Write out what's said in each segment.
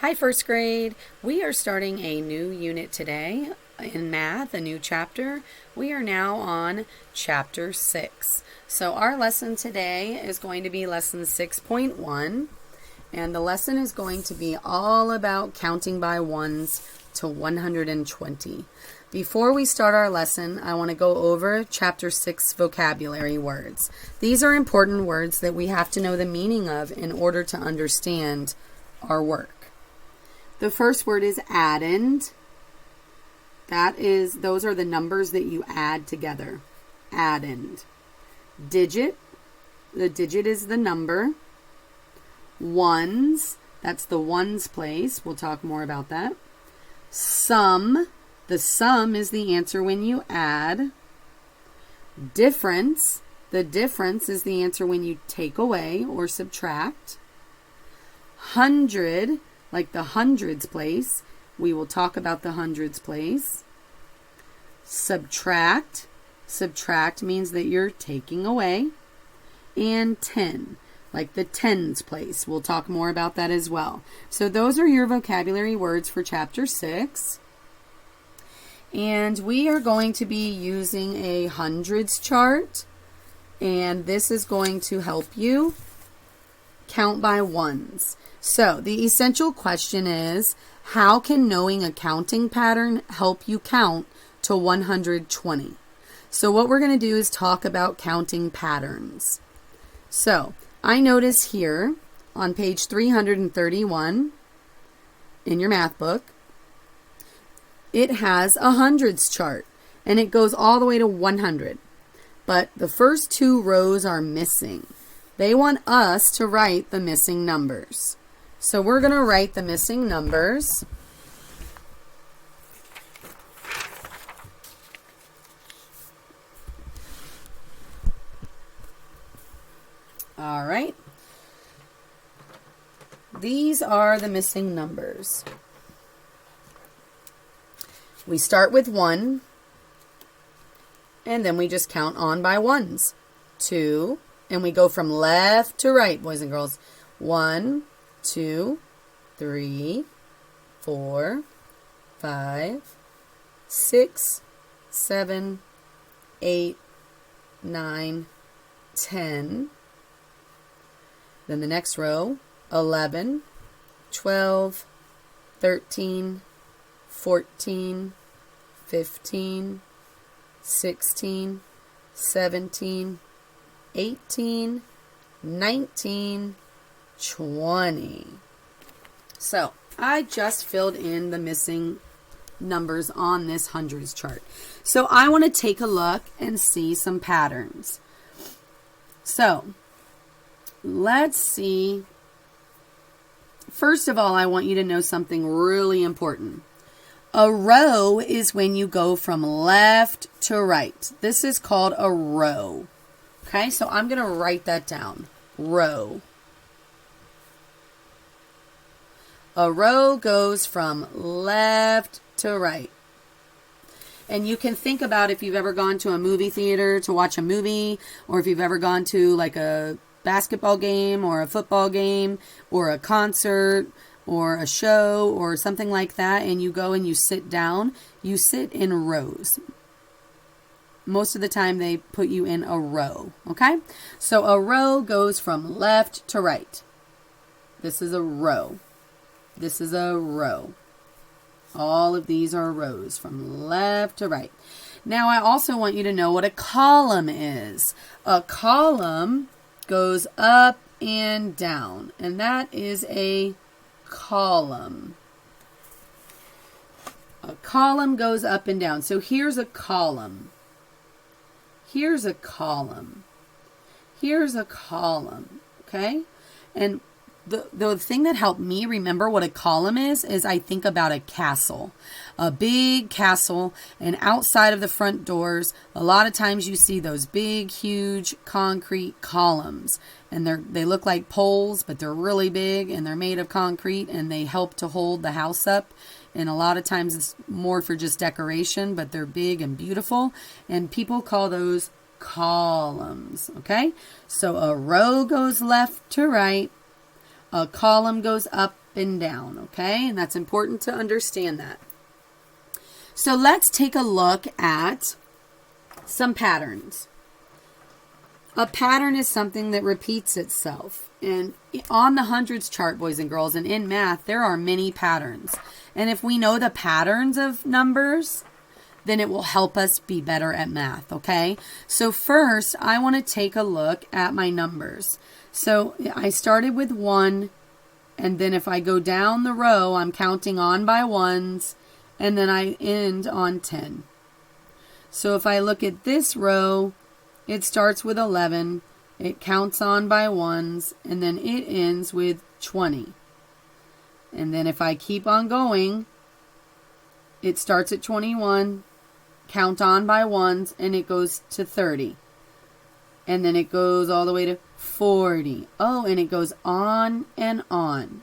Hi, first grade. We are starting a new unit today in math, a new chapter. We are now on chapter 6. So, our lesson today is going to be lesson 6.1, and the lesson is going to be all about counting by ones to 120. Before we start our lesson, I want to go over chapter 6 vocabulary words. These are important words that we have to know the meaning of in order to understand our work. The first word is addend. Those are the numbers that you add together. Addend. Digit. The digit is the number. Ones. That's the ones place. We'll talk more about that. Sum. The sum is the answer when you add. Difference. The difference is the answer when you take away or subtract. Hundred. Like the hundreds place. We will talk about the hundreds place. Subtract. Subtract means that you're taking away. And 10. Like the tens place. We'll talk more about that as well. So those are your vocabulary words for chapter 6. And we are going to be using a hundreds chart. And this is going to help you count by ones. So the essential question is, how can knowing a counting pattern help you count to 120? So what we're going to do is talk about counting patterns. So I notice here on page 331 in your math book, it has a hundreds chart and it goes all the way to 100. But the first two rows are missing. They want us to write the missing numbers. So we're going to write the missing numbers. All right. These are the missing numbers. We start with 1, and then we just count on by ones. 2, and we go from left to right, boys and girls. 1, 2, 3, 4, 5, 6, 7, 8, 9, 10. Then the next row, 11, 12, 13, 14, 15, 16, 17, 18, 19, 20. So I just filled in the missing numbers on this hundreds chart. So I want to take a look and see some patterns. So let's see. First of all, I want you to know something really important. A row is when you go from left to right. This is called a row. Okay, so I'm going to write that down. Row. A row goes from left to right. And you can think about if you've ever gone to a movie theater to watch a movie, or if you've ever gone to like a basketball game or a football game or a concert or a show or something like that, and you go and you sit down, you sit in rows. Most of the time they put you in a row, okay? So a row goes from left to right. This is a row. This is a row. All of these are rows from left to right. Now I also want you to know what a column is. A column goes up and down, and that is a column. A column goes up and down. So here's a column. Here's a column. Here's a column. Okay? And the thing that helped me remember what a column is I think about a castle. A big castle, and outside of the front doors, a lot of times you see those big, huge concrete columns. And they look like poles, but they're really big, and they're made of concrete, and they help to hold the house up. And a lot of times it's more for just decoration, but they're big and beautiful. And people call those columns, okay? So a row goes left to right. A column goes up and down, okay? And that's important to understand that. So let's take a look at some patterns. A pattern is something that repeats itself. And on the hundreds chart, boys and girls, and in math, there are many patterns. And if we know the patterns of numbers, then it will help us be better at math, okay? So first, I want to take a look at my numbers. So I started with 1, and then if I go down the row, I'm counting on by ones, and then I end on 10. So if I look at this row, it starts with 11, it counts on by ones, and then it ends with 20. And then if I keep on going, it starts at 21, count on by ones, and it goes to 30. And then it goes all the way to 40. Oh, and it goes on and on.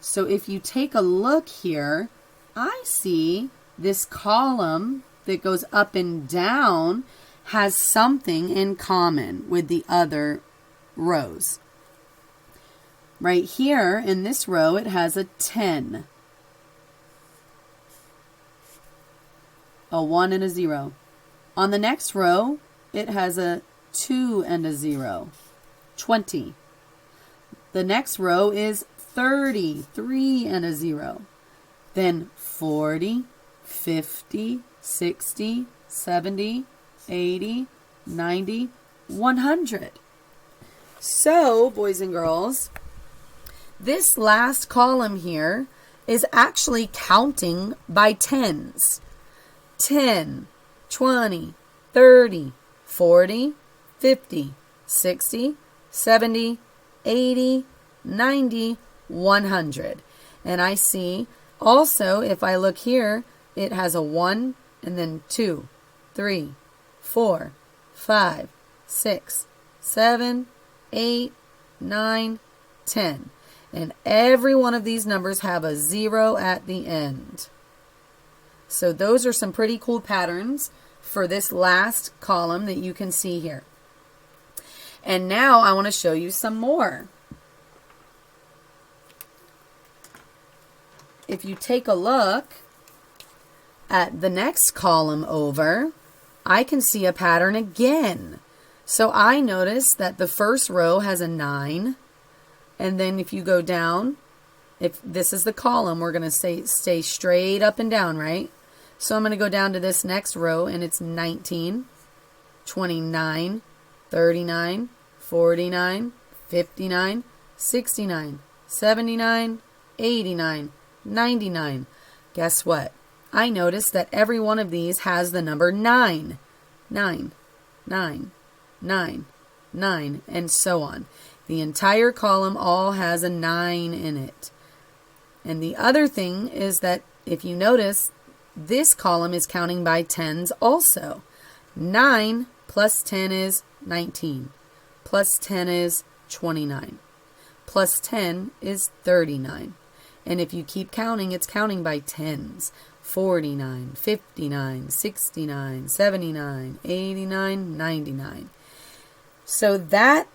So if you take a look here, I see this column that goes up and down has something in common with the other rows. Right here in this row, it has a 10. A 1 and a 0. On the next row, it has a 2 and a 0. 20. The next row is 30. 3 and a 0. Then 40, 50, 60, 70, 80, 90, 100. So, boys and girls, this last column here is actually counting by tens. 10, 20, 30, 40, 50, 60, 70, 80, 90, 100. And I see also, if I look here, it has a 1 and then 2, 3, 4, 5, 6, 7, 8, 9, 10. And every one of these numbers have a 0 at the end. So those are some pretty cool patterns for this last column that you can see here. And now I want to show you some more. If you take a look at the next column over, I can see a pattern again. So I notice that the first row has a 9. And then if you go down, if this is the column, we're going to stay straight up and down, right? So I'm going to go down to this next row, and it's 19, 29, 39, 49, 59, 69, 79, 89, 99. Guess what? I noticed that every one of these has the number 9. 9, 9, 9, 9, and so on. The entire column all has a 9 in it. And the other thing is that if you notice, this column is counting by tens also. 9 plus 10 is 19. Plus 10 is 29. Plus 10 is 39. And if you keep counting, it's counting by tens. 49, 59, 69, 79, 89, 99. So that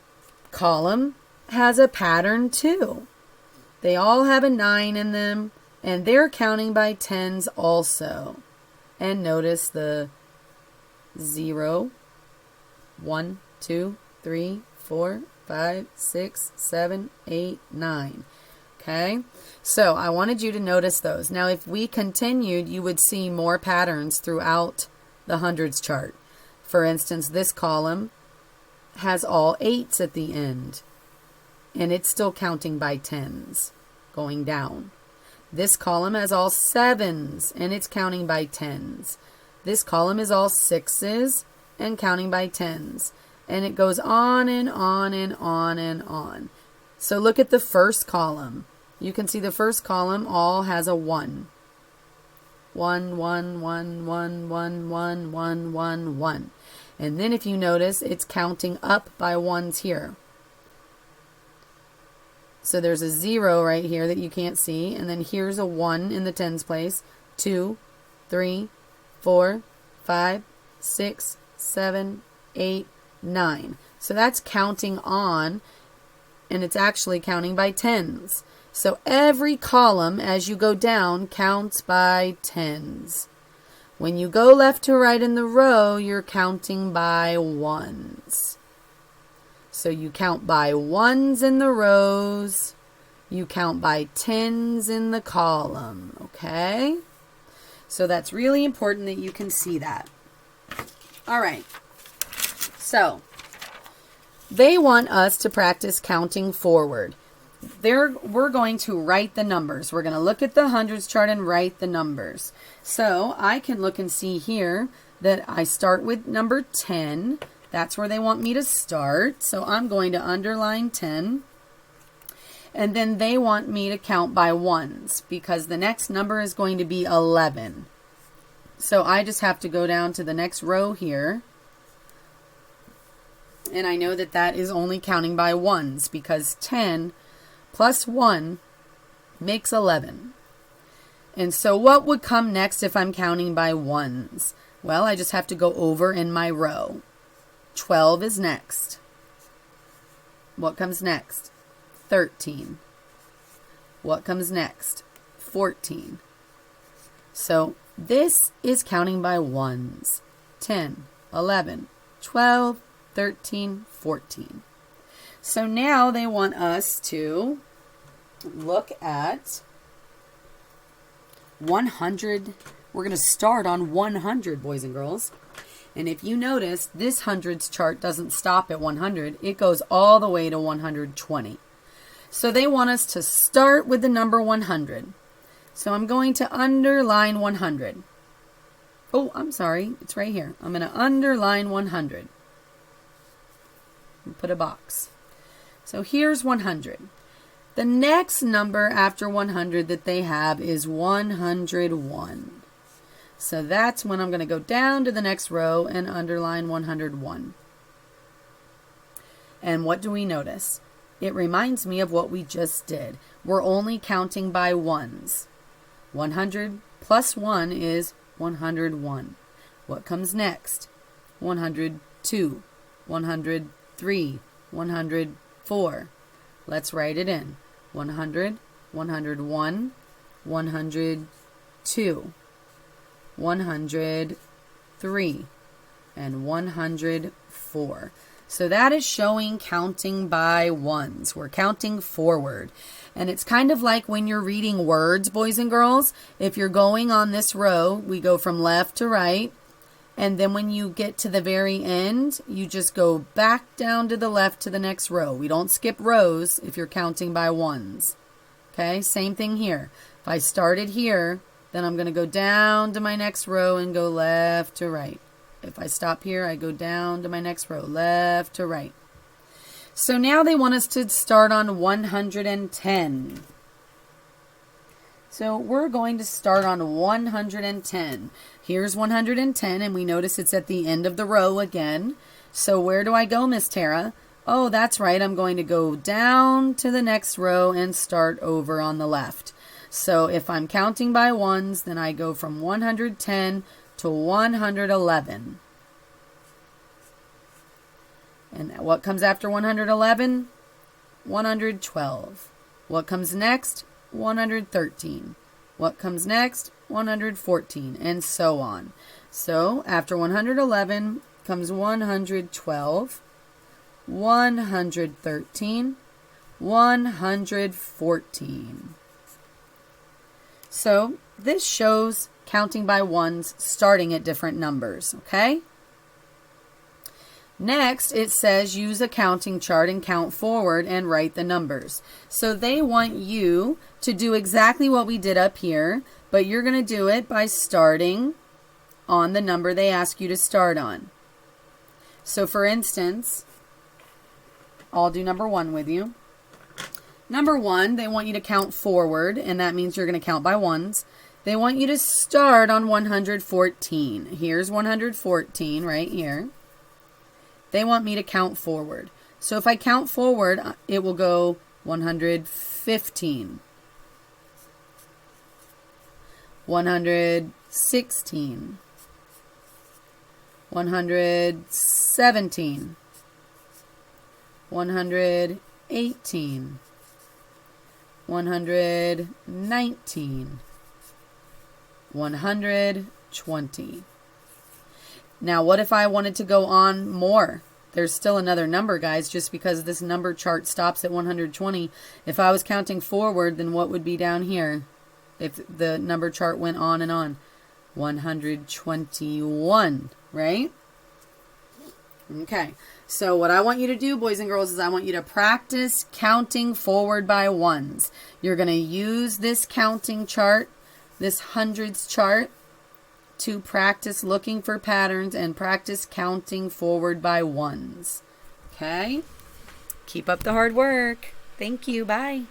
column has a pattern too. They all have a 9 in them, and they're counting by tens also. And notice the 0, 1, 2, 3, 4, 5, 6, 7, 8, 9. Okay, so I wanted you to notice those. Now, if we continued, you would see more patterns throughout the hundreds chart. For instance, this column has all 8s at the end, and it's still counting by tens, going down. This column has all 7s, and it's counting by tens. This column is all 6s and counting by tens. And it goes on and on and on and on. So look at the first column. You can see the first column all has a 1. 1, 1, 1, 1, 1, 1, 1, 1, 1. And then if you notice, it's counting up by ones here. So there's a 0 right here that you can't see. And then here's a 1 in the tens place. 2, 3, 4, 5, 6, 7, 8, 9. So that's counting on, and it's actually counting by tens. So every column as you go down counts by tens. When you go left to right in the row, you're counting by ones. So you count by ones in the rows. You count by tens in the column, okay? So that's really important that you can see that. All right. So they want us to practice counting forward. We're going to write the numbers. We're going to look at the hundreds chart and write the numbers. So I can look and see here that I start with number 10. That's where they want me to start. So I'm going to underline 10. And then they want me to count by ones because the next number is going to be 11. So I just have to go down to the next row here. And I know that that is only counting by ones because 10 plus 1 makes 11. And so what would come next if I'm counting by ones? Well, I just have to go over in my row. 12 is next. What comes next? 13. What comes next? 14. So this is counting by ones. 10, 11, 12, 13, 14. So now they want us to look at 100. We're going to start on 100, boys and girls. And if you notice, this hundreds chart doesn't stop at 100. It goes all the way to 120. So they want us to start with the number 100. So I'm going to underline 100. Oh, I'm sorry. It's right here. I'm going to underline 100. And put a box. So here's 100. The next number after 100 that they have is 101. So that's when I'm going to go down to the next row and underline 101. And what do we notice? It reminds me of what we just did. We're only counting by ones. 100 plus 1 is 101. What comes next? 102, 103, 104. Let's write it in. 100, 101, 102, 103, and 104. So that is showing counting by ones. We're counting forward. And it's kind of like when you're reading words, boys and girls. If you're going on this row, we go from left to right. And then when you get to the very end, you just go back down to the left to the next row. We don't skip rows if you're counting by ones. Okay, same thing here. If I started here, then I'm going to go down to my next row and go left to right. If I stop here, I go down to my next row, left to right. So now they want us to start on 110. So we're going to start on 110. Here's 110, and we notice it's at the end of the row again. So where do I go, Miss Tara? Oh, that's right. I'm going to go down to the next row and start over on the left. So if I'm counting by ones, then I go from 110 to 111. And what comes after 111? 112. What comes next? 113. What comes next? 114, and so on. So after 111 comes 112, 113, 114. So this shows counting by ones starting at different numbers, okay? Next, it says use a counting chart and count forward and write the numbers. So they want you to do exactly what we did up here, but you're going to do it by starting on the number they ask you to start on. So for instance, I'll do number 1 with you. Number 1, they want you to count forward, and that means you're going to count by ones. They want you to start on 114. Here's 114 right here. They want me to count forward. So if I count forward, it will go 115, 116, 117, 118, 119, 120. Now, what if I wanted to go on more? There's still another number, guys, just because this number chart stops at 120. If I was counting forward, then what would be down here if the number chart went on and on? 121, right? Okay, so what I want you to do, boys and girls, is I want you to practice counting forward by ones. You're going to use this counting chart, this hundreds chart, to practice looking for patterns and practice counting forward by ones. Okay? Keep up the hard work. Thank you. Bye.